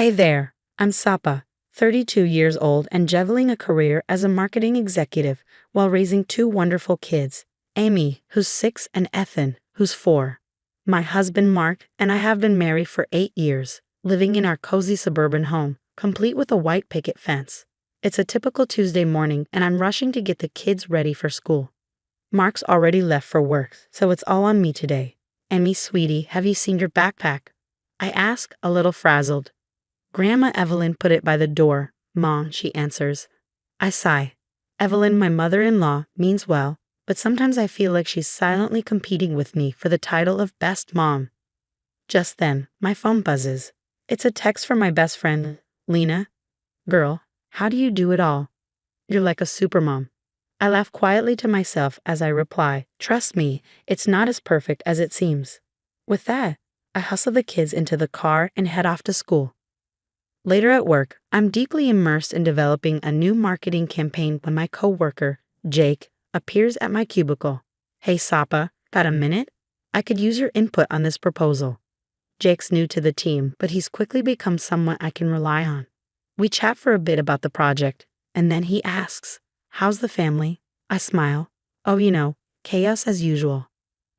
Hey there, I'm Sapa, 32 years old and juggling a career as a marketing executive while raising two wonderful kids, Amy, who's 6, and Ethan, who's 4. My husband Mark and I have been married for 8 years, living in our cozy suburban home, complete with a white picket fence. It's a typical Tuesday morning and I'm rushing to get the kids ready for school. Mark's already left for work, so it's all on me today. Amy, sweetie, have you seen your backpack? I ask, a little frazzled. Grandma Evelyn put it by the door, Mom, she answers. I sigh. Evelyn, my mother-in-law, means well, but sometimes I feel like she's silently competing with me for the title of best mom. Just then, my phone buzzes. It's a text from my best friend, Lena. Girl, how do you do it all? You're like a supermom. I laugh quietly to myself as I reply, trust me, it's not as perfect as it seems. With that, I hustle the kids into the car and head off to school. Later at work, I'm deeply immersed in developing a new marketing campaign when my coworker, Jake, appears at my cubicle. Hey Sapa, got a minute? I could use your input on this proposal. Jake's new to the team, but he's quickly become someone I can rely on. We chat for a bit about the project, and then he asks, how's the family? I smile. Oh, chaos as usual.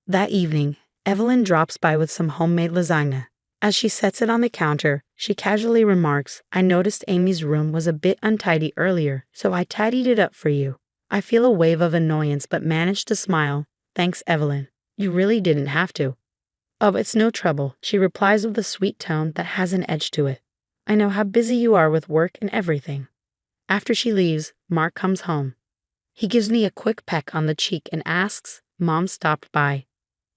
That evening, Evelyn drops by with some homemade lasagna. As she sets it on the counter, she casually remarks, I noticed Amy's room was a bit untidy earlier, so I tidied it up for you. I feel a wave of annoyance but manage to smile. Thanks, Evelyn. You really didn't have to. Oh, it's no trouble, she replies with a sweet tone that has an edge to it. I know how busy you are with work and everything. After she leaves, Mark comes home. He gives me a quick peck on the cheek and asks, Mom stopped by.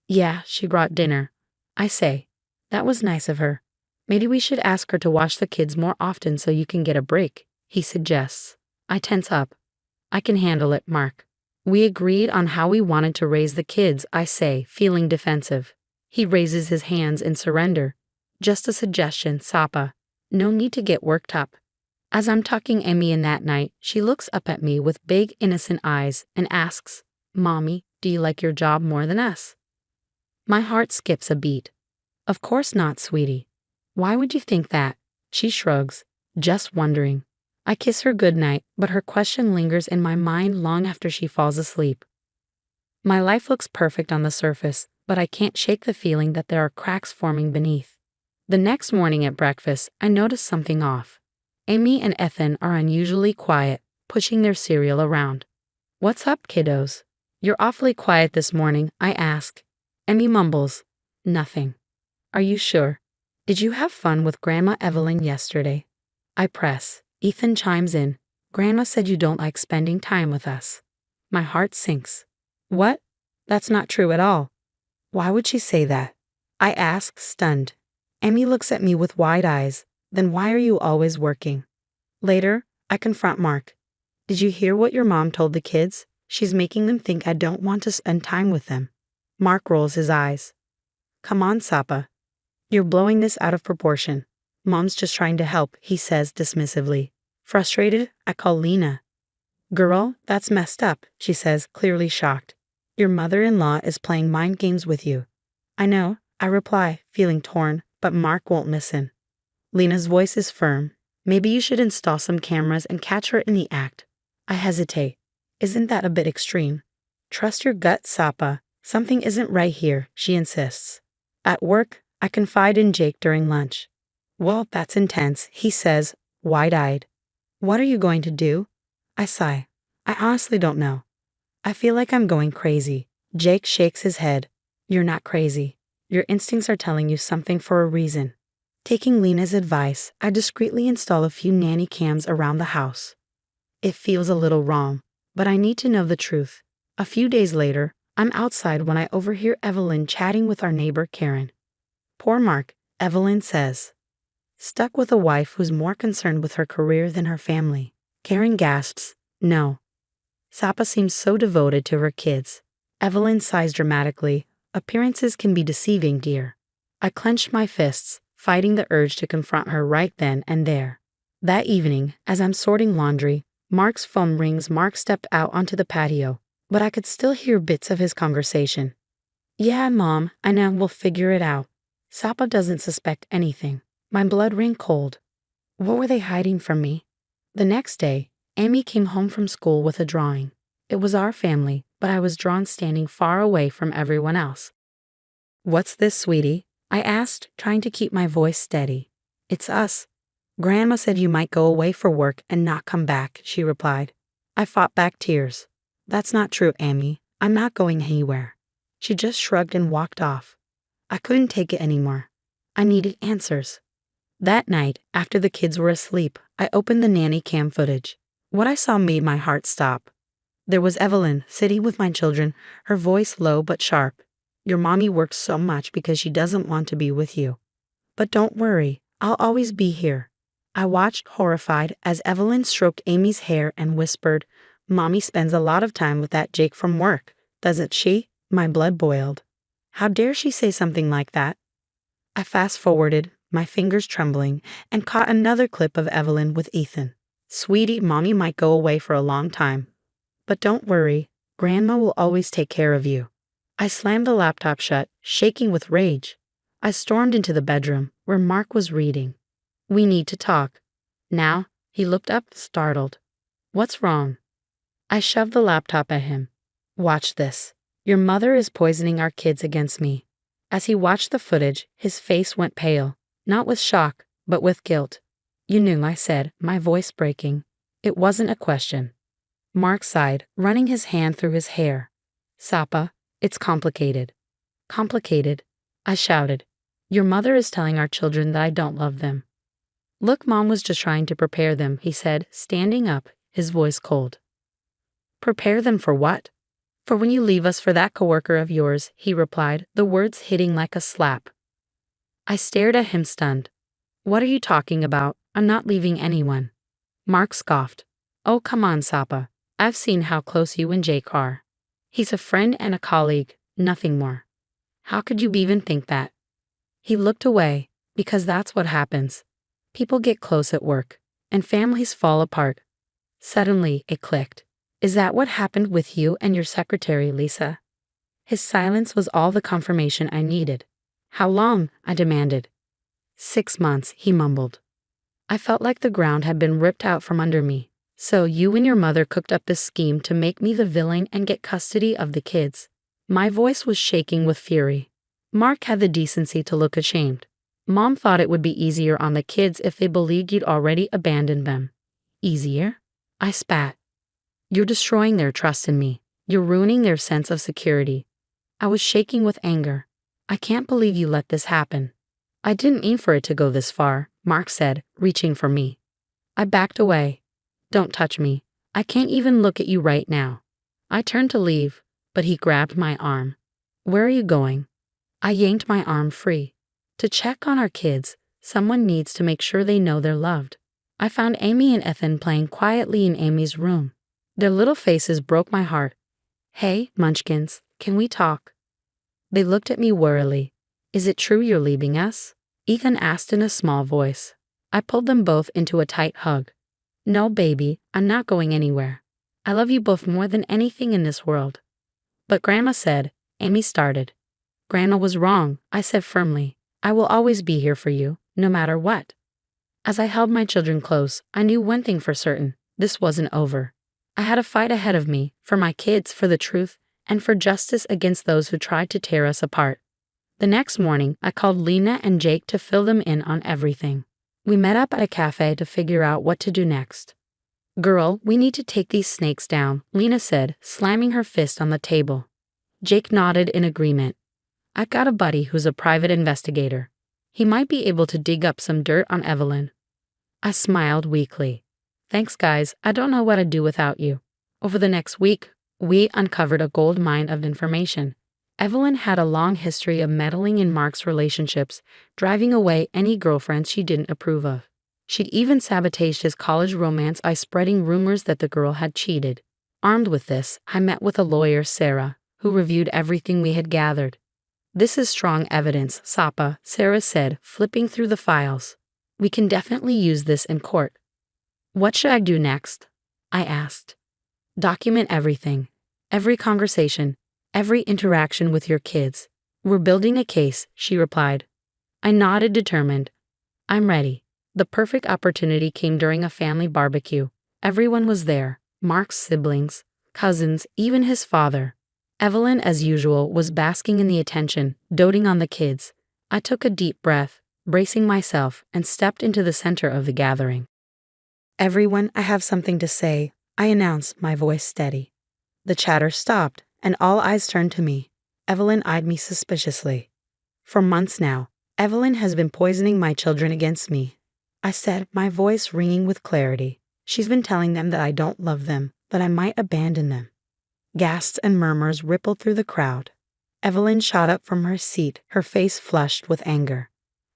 Yeah, she brought dinner. I say, that was nice of her. Maybe we should ask her to watch the kids more often so you can get a break, he suggests. I tense up. I can handle it, Mark. We agreed on how we wanted to raise the kids, I say, feeling defensive. He raises his hands in surrender. Just a suggestion, Sapa. No need to get worked up. As I'm tucking Amy in that night, she looks up at me with big, innocent eyes and asks, Mommy, do you like your job more than us? My heart skips a beat. Of course not, sweetie. Why would you think that? She shrugs, just wondering. I kiss her goodnight, but her question lingers in my mind long after she falls asleep. My life looks perfect on the surface, but I can't shake the feeling that there are cracks forming beneath. The next morning at breakfast, I notice something off. Amy and Ethan are unusually quiet, pushing their cereal around. What's up, kiddos? You're awfully quiet this morning, I ask. Amy mumbles, nothing. Are you sure? Did you have fun with Grandma Evelyn yesterday? I press. Ethan chimes in. Grandma said you don't like spending time with us. My heart sinks. What? That's not true at all. Why would she say that? I ask, stunned. Amy looks at me with wide eyes. Then why are you always working? Later, I confront Mark. Did you hear what your mom told the kids? She's making them think I don't want to spend time with them. Mark rolls his eyes. Come on, Sapa. You're blowing this out of proportion. Mom's just trying to help, he says dismissively. Frustrated, I call Lena. Girl, that's messed up, she says, clearly shocked. Your mother-in-law is playing mind games with you. I know, I reply, feeling torn, but Mark won't listen. Lena's voice is firm. Maybe you should install some cameras and catch her in the act. I hesitate. Isn't that a bit extreme? Trust your gut, Sapa. Something isn't right here, she insists. At work, I confide in Jake during lunch. Well, that's intense, he says, wide-eyed. What are you going to do? I sigh. I honestly don't know. I feel like I'm going crazy. Jake shakes his head. You're not crazy. Your instincts are telling you something for a reason. Taking Lena's advice, I discreetly install a few nanny cams around the house. It feels a little wrong, but I need to know the truth. A few days later, I'm outside when I overhear Evelyn chatting with our neighbor Karen. Poor Mark, Evelyn says. Stuck with a wife who's more concerned with her career than her family. Karen gasps, no. Sapa seems so devoted to her kids. Evelyn sighs dramatically. Appearances can be deceiving, dear. I clench my fists, fighting the urge to confront her right then and there. That evening, as I'm sorting laundry, Mark's phone rings. Mark stepped out onto the patio, but I could still hear bits of his conversation. Yeah, Mom, I know, we'll figure it out. Sapa doesn't suspect anything. My blood ran cold. What were they hiding from me? The next day, Amy came home from school with a drawing. It was our family, but I was drawn standing far away from everyone else. "What's this, sweetie?" I asked, trying to keep my voice steady. "It's us. Grandma said you might go away for work and not come back," she replied. I fought back tears. "That's not true, Amy. I'm not going anywhere." She just shrugged and walked off. I couldn't take it anymore. I needed answers. That night, after the kids were asleep, I opened the nanny cam footage. What I saw made my heart stop. There was Evelyn sitting with my children, her voice low but sharp. "Your mommy works so much because she doesn't want to be with you. But don't worry, I'll always be here." I watched horrified as Evelyn stroked Amy's hair and whispered, "Mommy spends a lot of time with that Jake from work, doesn't she?" My blood boiled. How dare she say something like that? I fast-forwarded, my fingers trembling, and caught another clip of Evelyn with Ethan. "Sweetie, Mommy might go away for a long time. But don't worry, Grandma will always take care of you." I slammed the laptop shut, shaking with rage. I stormed into the bedroom, where Mark was reading. "We need to talk." "Now?" He looked up, startled. "What's wrong?" I shoved the laptop at him. "Watch this. Your mother is poisoning our kids against me." As he watched the footage, his face went pale, not with shock, but with guilt. "You knew," I said, my voice breaking. It wasn't a question. Mark sighed, running his hand through his hair. "Sapa, it's complicated." "Complicated?" I shouted. "Your mother is telling our children that I don't love them." "Look, Mom was just trying to prepare them," he said, standing up, his voice cold. "Prepare them for what?" "For when you leave us for that coworker of yours," he replied, the words hitting like a slap. I stared at him stunned. "What are you talking about? I'm not leaving anyone." Mark scoffed. "Oh, come on, Sapa. I've seen how close you and Jake are. He's a friend and a colleague, nothing more. How could you even think that?" He looked away, because that's what happens. People get close at work, and families fall apart. Suddenly, it clicked. "Is that what happened with you and your secretary, Lisa?" His silence was all the confirmation I needed. "How long?" I demanded. 6 months, he mumbled. I felt like the ground had been ripped out from under me. "So you and your mother cooked up this scheme to make me the villain and get custody of the kids." My voice was shaking with fury. Mark had the decency to look ashamed. "Mom thought it would be easier on the kids if they believed you'd already abandoned them." "Easier?" I spat. "You're destroying their trust in me. You're ruining their sense of security." I was shaking with anger. "I can't believe you let this happen." "I didn't mean for it to go this far," Mark said, reaching for me. I backed away. "Don't touch me. I can't even look at you right now." I turned to leave, but he grabbed my arm. "Where are you going?" I yanked my arm free. "To check on our kids. Someone needs to make sure they know they're loved." I found Amy and Ethan playing quietly in Amy's room. Their little faces broke my heart. "Hey, munchkins, can we talk?" They looked at me warily. "Is it true you're leaving us?" Ethan asked in a small voice. I pulled them both into a tight hug. "No, baby, I'm not going anywhere. I love you both more than anything in this world." "But Grandma said," Amy started. "Grandma was wrong," I said firmly. "I will always be here for you, no matter what." As I held my children close, I knew one thing for certain. This wasn't over. I had a fight ahead of me, for my kids, for the truth, and for justice against those who tried to tear us apart. The next morning, I called Lena and Jake to fill them in on everything. We met up at a cafe to figure out what to do next. "Girl, we need to take these snakes down," Lena said, slamming her fist on the table. Jake nodded in agreement. "I've got a buddy who's a private investigator. He might be able to dig up some dirt on Evelyn." I smiled weakly. "Thanks, guys. I don't know what I'd do without you." Over the next week, we uncovered a gold mine of information. Evelyn had a long history of meddling in Mark's relationships, driving away any girlfriends she didn't approve of. She'd even sabotaged his college romance by spreading rumors that the girl had cheated. Armed with this, I met with a lawyer, Sarah, who reviewed everything we had gathered. "This is strong evidence, Sapa," Sarah said, flipping through the files. "We can definitely use this in court." "What should I do next?" I asked. "Document everything. Every conversation. Every interaction with your kids. We're building a case," she replied. I nodded, determined. "I'm ready." The perfect opportunity came during a family barbecue. Everyone was there, Mark's siblings, cousins, even his father. Evelyn, as usual, was basking in the attention, doting on the kids. I took a deep breath, bracing myself, and stepped into the center of the gathering. "Everyone, I have something to say," I announced, my voice steady. The chatter stopped, and all eyes turned to me. Evelyn eyed me suspiciously. "For months now, Evelyn has been poisoning my children against me," I said, my voice ringing with clarity. "She's been telling them that I don't love them, that I might abandon them." Gasps and murmurs rippled through the crowd. Evelyn shot up from her seat, her face flushed with anger.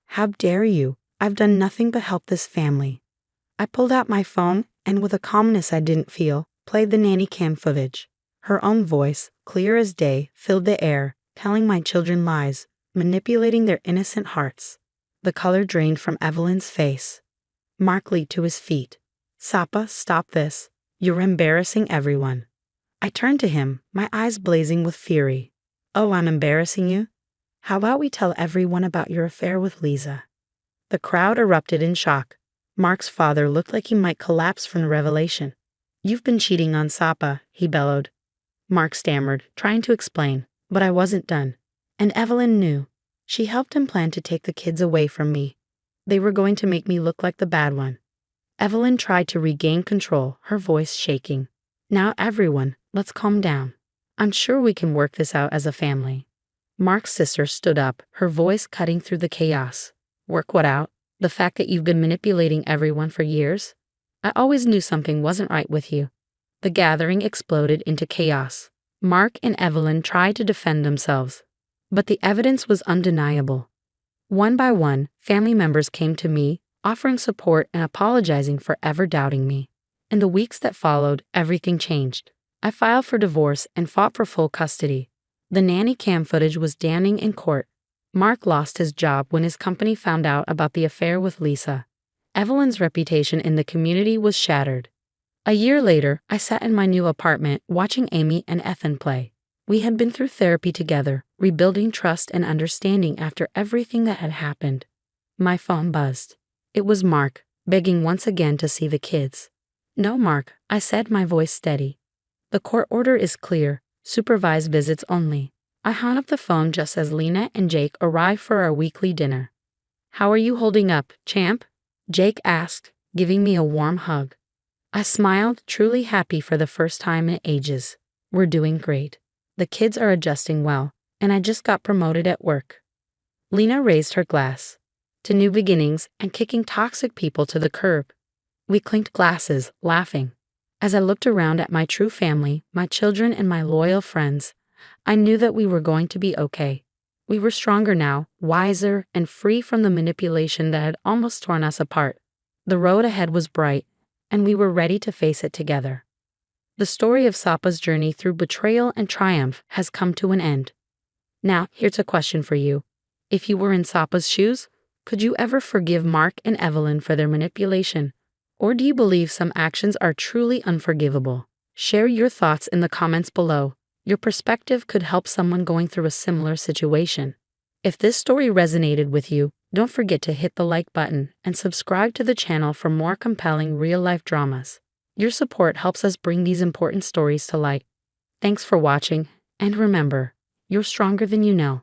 "How dare you? I've done nothing but help this family." I pulled out my phone and, with a calmness I didn't feel, played the nanny cam footage. Her own voice, clear as day, filled the air, telling my children lies, manipulating their innocent hearts. The color drained from Evelyn's face. Mark leaped to his feet. "Sapa, stop this. You're embarrassing everyone." I turned to him, my eyes blazing with fury. "Oh, I'm embarrassing you? How about we tell everyone about your affair with Lisa?" The crowd erupted in shock. Mark's father looked like he might collapse from the revelation. "You've been cheating on Sapa," he bellowed. Mark stammered, trying to explain, but I wasn't done. And Evelyn knew. She helped him plan to take the kids away from me. They were going to make me look like the bad one. Evelyn tried to regain control, her voice shaking. "Now everyone, let's calm down. I'm sure we can work this out as a family." Mark's sister stood up, her voice cutting through the chaos. "Work what out? The fact that you've been manipulating everyone for years? I always knew something wasn't right with you." The gathering exploded into chaos. Mark and Evelyn tried to defend themselves, but the evidence was undeniable. One by one, family members came to me, offering support and apologizing for ever doubting me. In the weeks that followed, everything changed. I filed for divorce and fought for full custody. The nanny cam footage was damning in court. Mark lost his job when his company found out about the affair with Lisa. Evelyn's reputation in the community was shattered. A year later, I sat in my new apartment watching Amy and Ethan play. We had been through therapy together, rebuilding trust and understanding after everything that had happened. My phone buzzed. It was Mark, begging once again to see the kids. "No, Mark," I said, my voice steady. "The court order is clear, supervised visits only." I hung up the phone just as Lena and Jake arrived for our weekly dinner. "How are you holding up, champ?" Jake asked, giving me a warm hug. I smiled, truly happy for the first time in ages. "We're doing great. The kids are adjusting well, and I just got promoted at work." Lena raised her glass. "To new beginnings and kicking toxic people to the curb." We clinked glasses, laughing. As I looked around at my true family, my children and my loyal friends, I knew that we were going to be okay. We were stronger now, wiser, and free from the manipulation that had almost torn us apart. The road ahead was bright, and we were ready to face it together. The story of Sapa's journey through betrayal and triumph has come to an end. Now, here's a question for you. If you were in Sapa's shoes, could you ever forgive Mark and Evelyn for their manipulation? Or do you believe some actions are truly unforgivable? Share your thoughts in the comments below. Your perspective could help someone going through a similar situation. If this story resonated with you, don't forget to hit the like button and subscribe to the channel for more compelling real-life dramas. Your support helps us bring these important stories to light. Thanks for watching, and remember, you're stronger than you know.